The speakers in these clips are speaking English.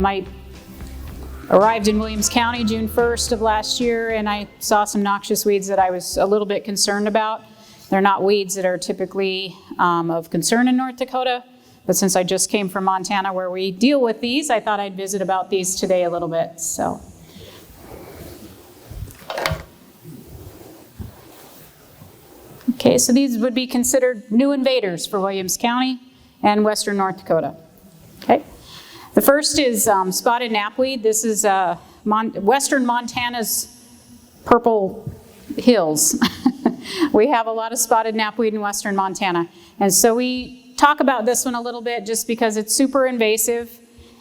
I arrived in Williams County June 1st of last year, and I saw some noxious weeds that I was a little bit concerned about. They're not weeds that are typically of concern in North Dakota, but since I just came from Montana where we deal with these, I thought I'd visit about these today a little bit. So. Okay, so these would be considered new invaders for Williams County and western North Dakota. Okay, the first is spotted knapweed. This is western Montana's purple hills. We have a lot of spotted knapweed in western Montana, and so we talk about this one a little bit just because it's super invasive.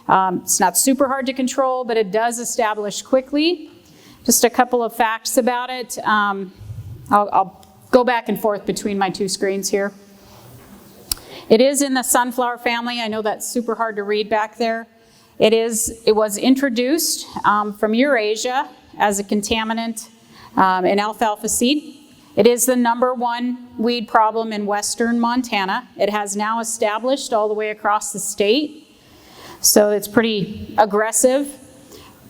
It's not super hard to control, but it does establish quickly. Just a couple of facts about it. I'll go back and forth between my two screens here. It is in the sunflower family. I know that's super hard to read back there. It was introduced from Eurasia as a contaminant in alfalfa seed. It is the #1 weed problem in western Montana. It has now established all the way across the state, so it's pretty aggressive.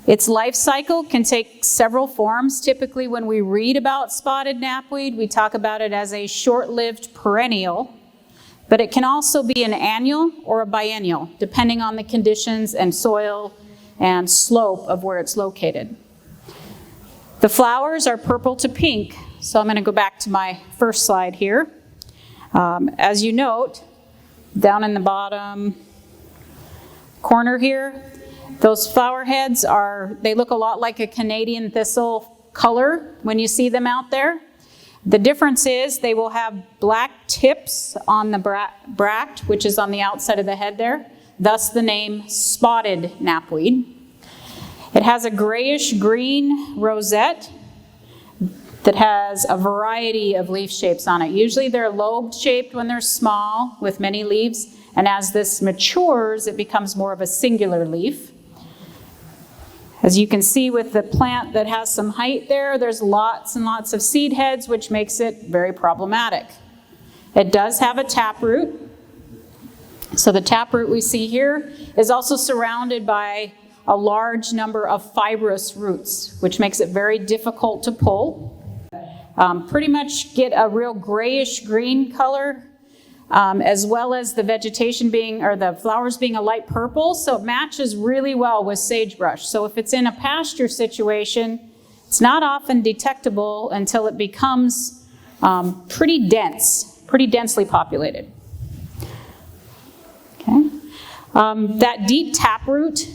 Its life cycle can take several forms. Typically when we read about spotted knapweed, we talk about it as a short-lived perennial, but it can also be an annual or a biennial, depending on the conditions and soil and slope of where it's located. The flowers are purple to pink, so I'm going to go back to my first slide here. As you note, down in the bottom corner here, those flower heads they look a lot like a Canadian thistle color when you see them out there. The difference is they will have black tips on the bract, which is on the outside of the head there, thus the name spotted knapweed. It has a grayish green rosette that has a variety of leaf shapes on it. Usually they're lobe shaped when they're small with many leaves, and as this matures, it becomes more of a singular leaf. As you can see with the plant that has some height there, there's lots and lots of seed heads, which makes it very problematic. It does have a taproot. So the taproot we see here is also surrounded by a large number of fibrous roots, which makes it very difficult to pull. Pretty much get a real grayish green color, as well as the vegetation the flowers being a light purple, so it matches really well with sagebrush. So if it's in a pasture situation, it's not often detectable until it becomes pretty densely populated. Okay. That deep taproot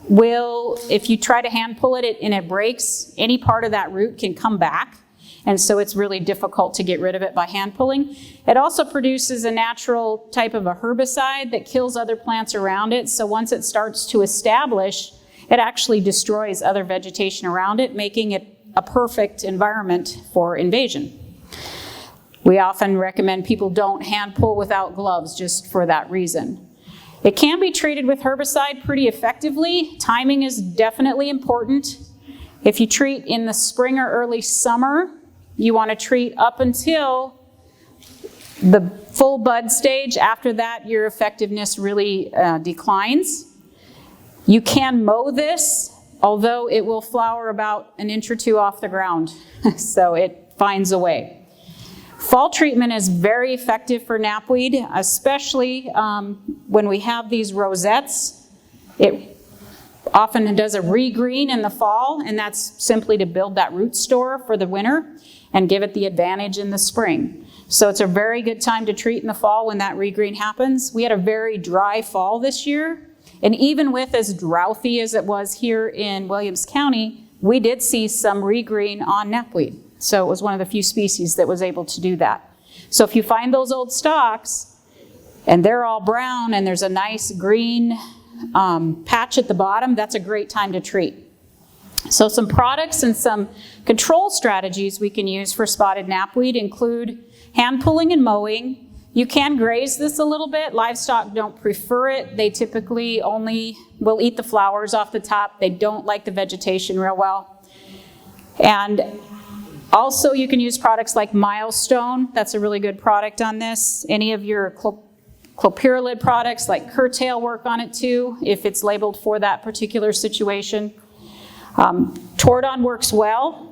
will, if you try to hand pull it and it breaks, any part of that root can come back. And so it's really difficult to get rid of it by hand pulling. It also produces a natural type of a herbicide that kills other plants around it. So once it starts to establish, it actually destroys other vegetation around it, making it a perfect environment for invasion. We often recommend people don't hand pull without gloves just for that reason. It can be treated with herbicide pretty effectively. Timing is definitely important. If you treat in the spring or early summer, you want to treat up until the full bud stage. After that, your effectiveness really declines. You can mow this, although it will flower about an inch or two off the ground, so it finds a way. Fall treatment is very effective for knapweed, especially when we have these rosettes. It often does a regreen in the fall, and that's simply to build that root store for the winter and give it the advantage in the spring. So it's a very good time to treat in the fall when that regreen happens. We had a very dry fall this year, and even with as droughty as it was here in Williams County, we did see some regreen on knapweed. So it was one of the few species that was able to do that. So if you find those old stalks and they're all brown and there's a nice green patch at the bottom, that's a great time to treat. So some products and some control strategies we can use for spotted knapweed include hand pulling and mowing. You can graze this a little bit. Livestock don't prefer it. They typically only will eat the flowers off the top. They don't like the vegetation real well. And also you can use products like Milestone. That's a really good product on this. Any of your Clopyralid products like Curtail work on it too, if it's labeled for that particular situation. Tordon works well.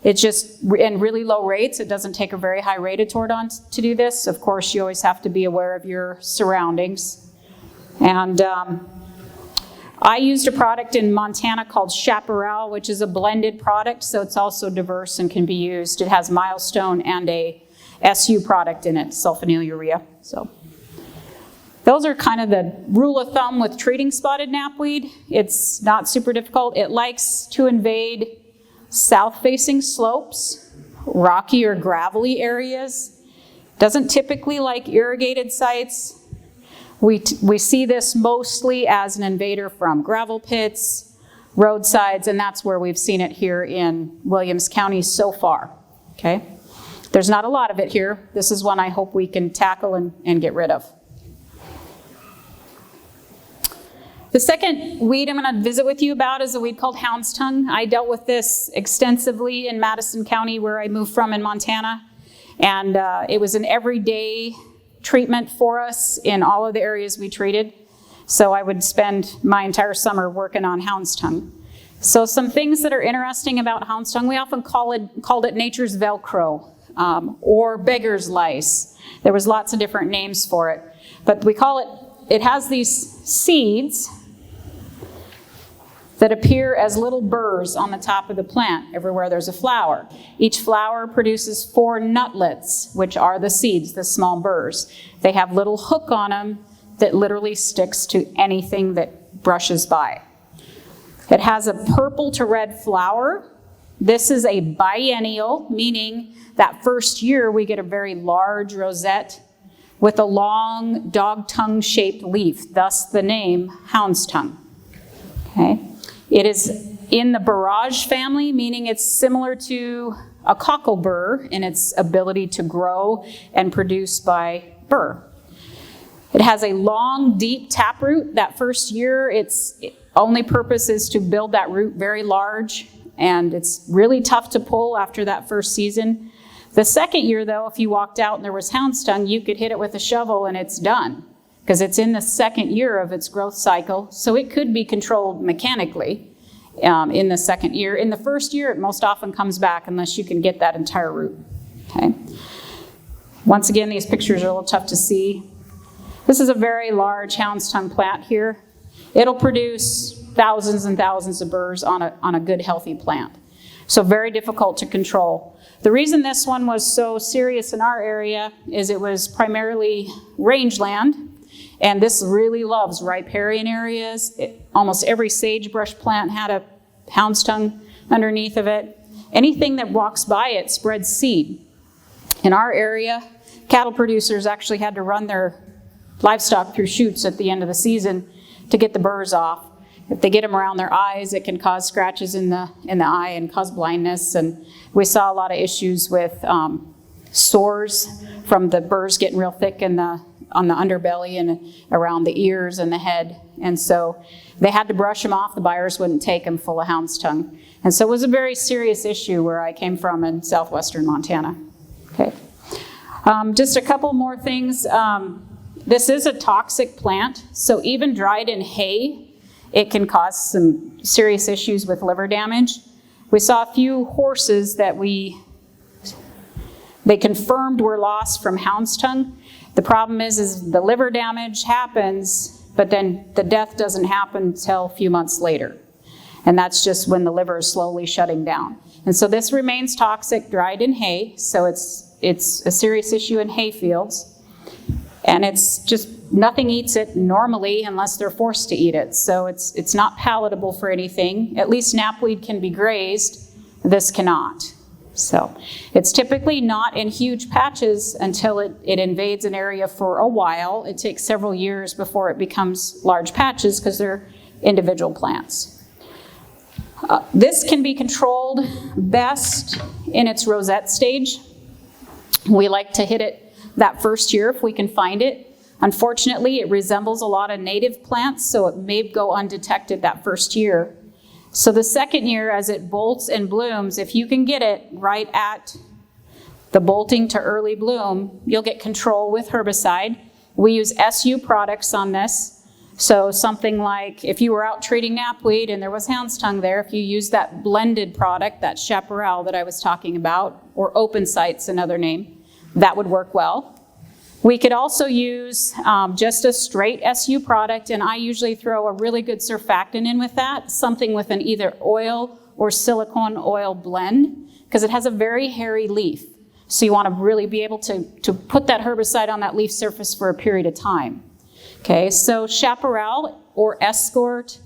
It's just in really low rates. It doesn't take a very high rate of Tordon to do this. Of course, you always have to be aware of your surroundings. And I used a product in Montana called Chaparral, which is a blended product, so it's also diverse and can be used. It has Milestone and a SU product in it, sulfonylurea. So those are kind of the rule of thumb with treating spotted knapweed. It's not super difficult. It likes to invade south-facing slopes, rocky or gravelly areas. Doesn't typically like irrigated sites. We see this mostly as an invader from gravel pits, roadsides, and that's where we've seen it here in Williams County so far, okay? There's not a lot of it here. This is one I hope we can tackle and get rid of. The second weed I'm going to visit with you about is a weed called hound's-tongue. I dealt with this extensively in Madison County, where I moved from in Montana, and it was an everyday treatment for us in all of the areas we treated. So I would spend my entire summer working on hound's-tongue. So some things that are interesting about hound's-tongue, we often called it nature's Velcro or beggar's lice. There was lots of different names for it, but we call it has these seeds that appear as little burrs on the top of the plant everywhere there's a flower. Each flower produces 4 nutlets, which are the seeds, the small burrs. They have little hook on them that literally sticks to anything that brushes by. It has a purple to red flower. This is a biennial, meaning that first year we get a very large rosette with a long dog tongue shaped leaf, thus the name hound's tongue. Okay. It is in the barrage family, meaning it's similar to a cockle burr in its ability to grow and produce by burr. It has a long, deep taproot. That first year, its only purpose is to build that root very large, and it's really tough to pull after that first season. The second year, though, if you walked out and there was hound's tongue, you could hit it with a shovel and it's done, because it's in the second year of its growth cycle, so it could be controlled mechanically in the second year. In the first year, it most often comes back unless you can get that entire root. Okay. Once again, these pictures are a little tough to see. This is a very large hound's tongue plant here. It'll produce thousands and thousands of burrs on a good, healthy plant. So very difficult to control. The reason this one was so serious in our area is it was primarily rangeland, and this really loves riparian areas. Almost every sagebrush plant had a hound's tongue underneath of it. Anything that walks by it spreads seed. In our area, cattle producers actually had to run their livestock through chutes at the end of the season to get the burrs off. If they get them around their eyes, it can cause scratches in the eye and cause blindness. And we saw a lot of issues with sores from the burrs getting real thick on the underbelly and around the ears and the head. And so they had to brush them off. The buyers wouldn't take them full of hound's tongue. And so it was a very serious issue where I came from in southwestern Montana. Okay. Just a couple more things. This is a toxic plant, so even dried in hay, it can cause some serious issues with liver damage. We saw a few horses that they confirmed were lost from hound's tongue. The problem is the liver damage happens, but then the death doesn't happen until a few months later. And that's just when the liver is slowly shutting down. And so this remains toxic, dried in hay, so it's a serious issue in hay fields. And it's just, nothing eats it normally unless they're forced to eat it. So it's not palatable for anything. At least knapweed can be grazed, this cannot. So it's typically not in huge patches until it invades an area for a while. It takes several years before it becomes large patches because they're individual plants. This can be controlled best in its rosette stage. We like to hit it that first year if we can find it. Unfortunately, it resembles a lot of native plants, so it may go undetected that first year. So the second year, as it bolts and blooms, if you can get it right at the bolting to early bloom, you'll get control with herbicide. We use SU products on this. So something like if you were out treating knapweed and there was hound's tongue there, if you use that blended product, that chaparral that I was talking about, or open sight's another name, that would work well. We could also use just a straight SU product, and I usually throw a really good surfactant in with that, something with an either oil or silicone oil blend, because it has a very hairy leaf. So you want to really be able to put that herbicide on that leaf surface for a period of time. Okay, so chaparral or escort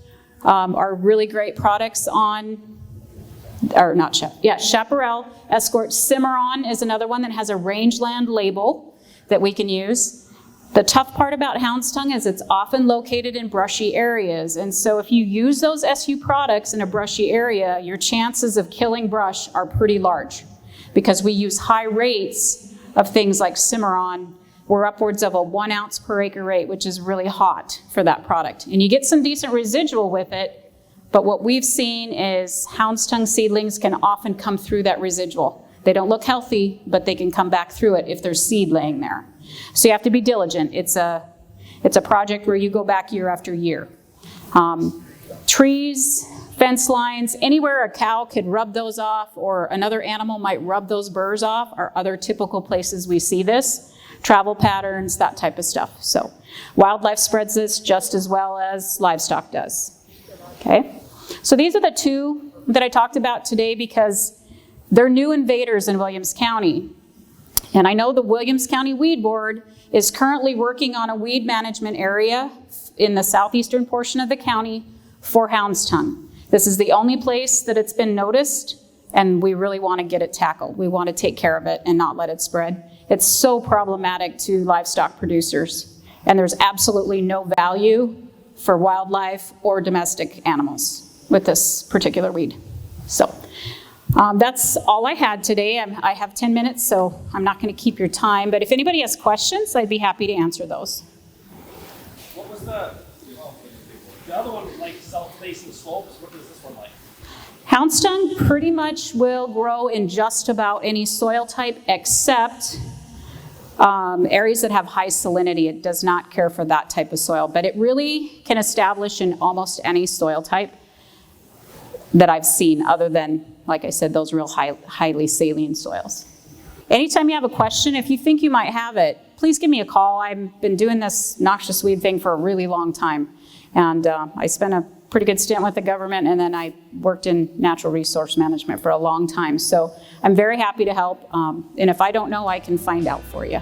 are really great products on, or not chaparral, escort. Cimarron is another one that has a rangeland label that we can use. The tough part about hound's tongue is it's often located in brushy areas, and so if you use those SU products in a brushy area, your chances of killing brush are pretty large, because we use high rates of things like Cimarron. We're upwards of a 1 ounce per acre rate, which is really hot for that product. And you get some decent residual with it, but what we've seen is hound's tongue seedlings can often come through that residual. They don't look healthy, but they can come back through it if there's seed laying there. So you have to be diligent. It's a project where you go back year after year. Trees, fence lines, anywhere a cow could rub those off or another animal might rub those burrs off are other typical places we see this. Travel patterns, that type of stuff. So wildlife spreads this just as well as livestock does. Okay, so these are the two that I talked about today because they're new invaders in Williams County. And I know the Williams County Weed Board is currently working on a weed management area in the southeastern portion of the county for hound's tongue. This is the only place that it's been noticed, and we really want to get it tackled. We want to take care of it and not let it spread. It's so problematic to livestock producers, and there's absolutely no value for wildlife or domestic animals with this particular weed. So that's all I had today. I have 10 minutes, so I'm not going to keep your time, but if anybody has questions, I'd be happy to answer those. What was the other one, like south-facing slopes? What is this one like? Hound's tongue pretty much will grow in just about any soil type except areas that have high salinity. It does not care for that type of soil, but it really can establish in almost any soil type that I've seen, other than, like I said, those real highly saline soils. Anytime you have a question, if you think you might have it, please give me a call. I've been doing this noxious weed thing for a really long time, and I spent a pretty good stint with the government, and then I worked in natural resource management for a long time. So I'm very happy to help, and if I don't know, I can find out for you.